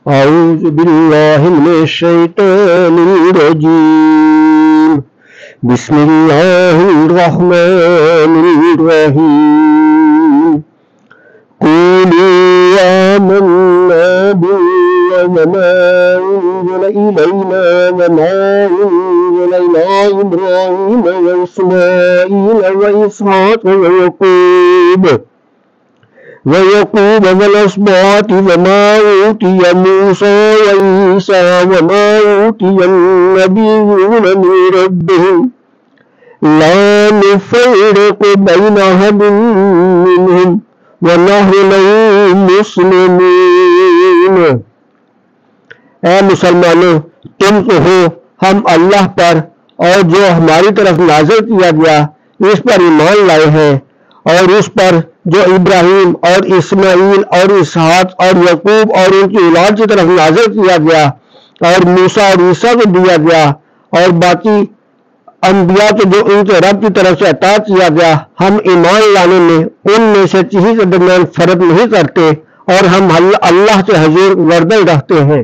औज़ु बिल्लाहि मिनश शैतानिर रजीम। बिस्मिल्लाहिर रहमानिर रहीम। क़ूलू आमन्ना बिल्लाहि वमा उन्ज़िला इलैना वमा उन्ज़िला इला इब्राहीम व इस्माईल व इसहाक़ ويعقوب والأسباط وما أوتي موسى وعيسى وما أوتي النبيون من ربهم لا نفرق بين أحد منهم ونحن له مسلمون। ऐ मुसलमानों, तुम तो हो हम अल्लाह पर और जो हमारी तरफ नाज़िल किया गया इस पर ईमान लाए हैं, और उस पर जो इब्राहिम और इस्माइल और इसहाक और याकूब और उनकी औलाद की तरफ नाज़िल किया गया, और मूसा और ईसा को दिया गया, और बाकी अंबिया को जो उनके रब की तरफ से अता किया गया। हम ईमान लाने में उनमें से किसी के दरमियान फर्क नहीं करते, और हम अल्लाह के हुजूर गर्दन रखते हैं।